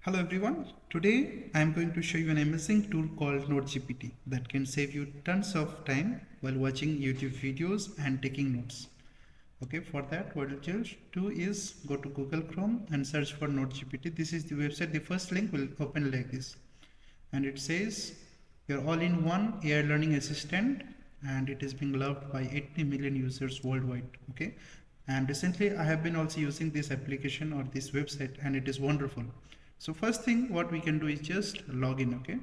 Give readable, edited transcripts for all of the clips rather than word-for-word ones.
Hello everyone, today I am going to show you an amazing tool called NoteGPT that can save you tons of time while watching YouTube videos and taking notes. Okay, for that what you just do is go to Google Chrome and search for NoteGPT. This is the website. The first link will open like this and it says your all-in-one AI learning assistant, and it is being loved by 80 million users worldwide. Okay, and recently I have been also using this application or this website and it is wonderful. So first thing what we can do is just log in. Okay,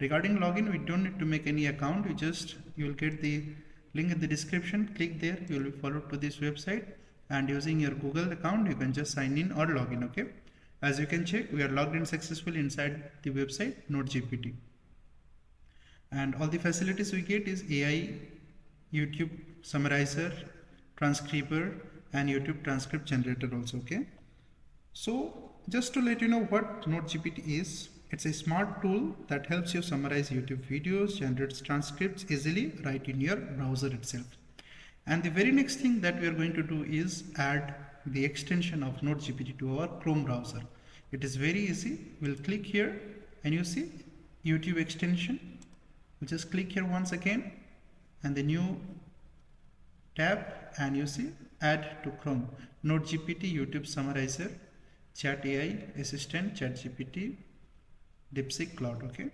regarding login, we don't need to make any account. You will get the link in the description. Click there, you will be followed to this website, and using your Google account you can just sign in or log in. Okay, as you can check, we are logged in successfully inside the website NoteGPT, and all the facilities we get is AI YouTube summarizer, transcriber, and YouTube transcript generator also. Okay, so just to let you know what NoteGPT is, it's a smart tool that helps you summarize YouTube videos, generates transcripts easily right in your browser itself. And the very next thing that we are going to do is add the extension of NoteGPT to our Chrome browser. It is very easy. We'll click here and you see YouTube extension. We'll just click here once again and the new tab, and you see add to Chrome, NoteGPT YouTube summarizer, Chat AI assistant, ChatGPT, DeepSeek Cloud. Okay,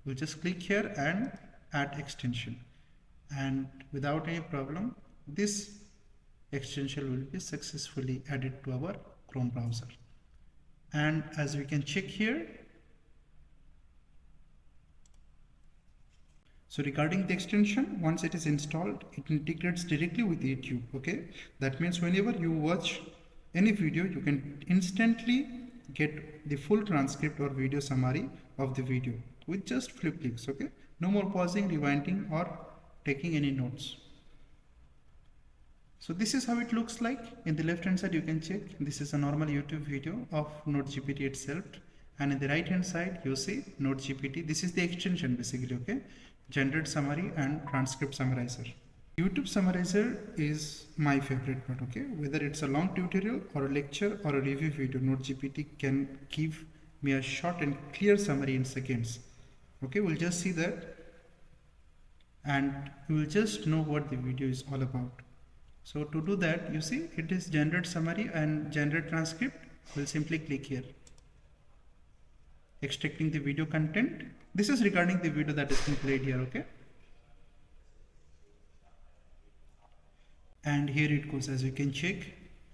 we'll just click here and add extension, and without any problem this extension will be successfully added to our Chrome browser. And as we can check here, so regarding the extension, once it is installed, it integrates directly with YouTube. Okay, that means whenever you watch any video, you can instantly get the full transcript or video summary of the video with just few clicks. Okay, no more pausing, rewinding, or taking any notes. So this is how it looks like. In the left hand side you can check this is a normal YouTube video of NoteGPT itself, and in the right hand side you see NoteGPT. This is the extension basically. Okay, generate summary and transcript summarizer. YouTube summarizer is my favorite part. Okay, whether it's a long tutorial or a lecture or a review video, NoteGPT can give me a short and clear summary in seconds. Okay, we'll just see that and you will just know what the video is all about. So to do that, you see it is generate summary and generate transcript. We'll simply click here, extracting the video content. This is regarding the video that is being played here. Okay, and here it goes. As you can check,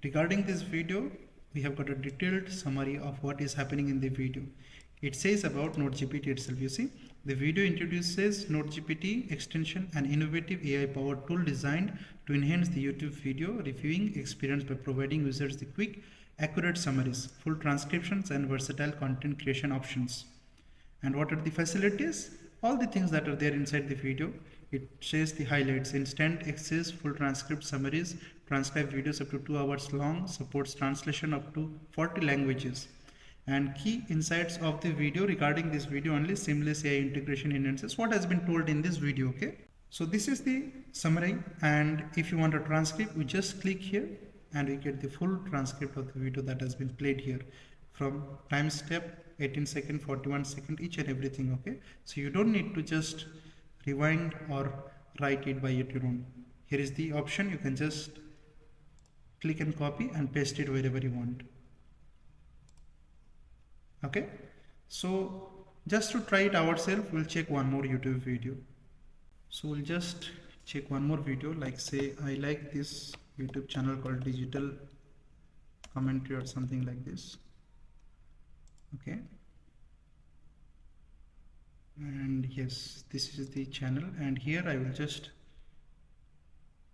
regarding this video we have got a detailed summary of what is happening in the video. It says about NoteGPT itself. You see the video introduces NoteGPT extension, an innovative AI powered tool designed to enhance the YouTube video reviewing experience by providing users the quick, accurate summaries, full transcriptions, and versatile content creation options. And what are the facilities? All the things that are there inside the video. It says the highlights: instant access, full transcript summaries, transcribe videos up to 2 hours long, supports translation up to 40 languages, and key insights of the video. Regarding this video only, seamless AI integration enhances what has been told in this video. Okay, so this is the summary, and if you want a transcript, we just click here and we get the full transcript of the video that has been played here, from time step 18 second, 41 second, each and everything. Okay, so you don't need to just rewind or write it by your own. Here is the option. You can just click and copy and paste it wherever you want. Okay, so just to try it ourselves, we'll check one more YouTube video. So we'll just check one more video, like say I like this YouTube channel called Digital Commentary or something like this. Okay, and yes, this is the channel, and here I will just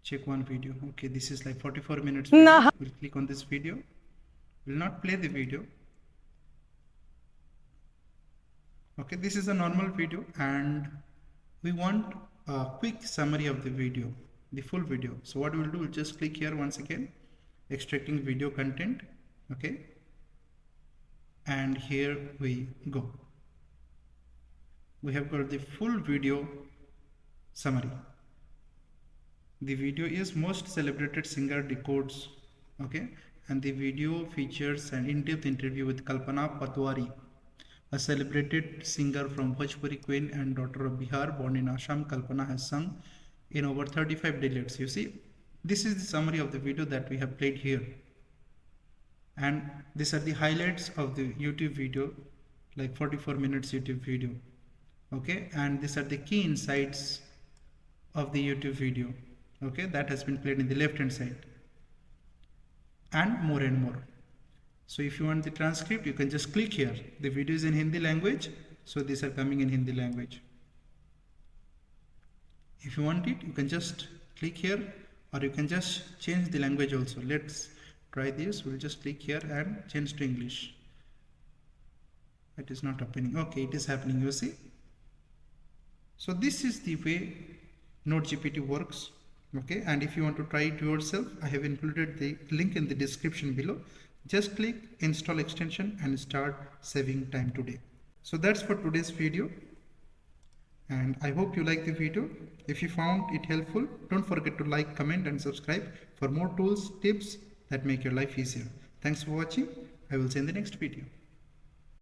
check one video. Okay, this is like 44 minutes video. We'll click on this video. We'll not play the video. Okay, this is a normal video and we want a quick summary of the video, the full video. So what we'll do, we'll just click here once again, extracting video content. Okay, and here we go. We have got the full video summary. The video is most celebrated singer decodes. Okay, and the video features an in-depth interview with Kalpana Patwari, a celebrated singer from Bhojpuri Queen and daughter of Bihar, born in Assam. Kalpana has sung in over 35 dialects. You see, this is the summary of the video that we have played here. And these are the highlights of the YouTube video, like 44 minutes YouTube video. Okay, and these are the key insights of the YouTube video. Okay, that has been played in the left hand side. And more. So if you want the transcript, you can just click here. The video is in Hindi language, so these are coming in Hindi language. If you want it, you can just click here, or you can just change the language also. Let's try this. We'll just click here and change to English. It is not happening. Okay, it is happening, you see. So this is the way NoteGPT works. Okay, and if you want to try it yourself, I have included the link in the description below. Just click install extension and start saving time today. So that's for today's video, and I hope you like the video. If you found it helpful, don't forget to like, comment and subscribe for more tools, tips that make your life easier. Thanks for watching. I will see you in the next video.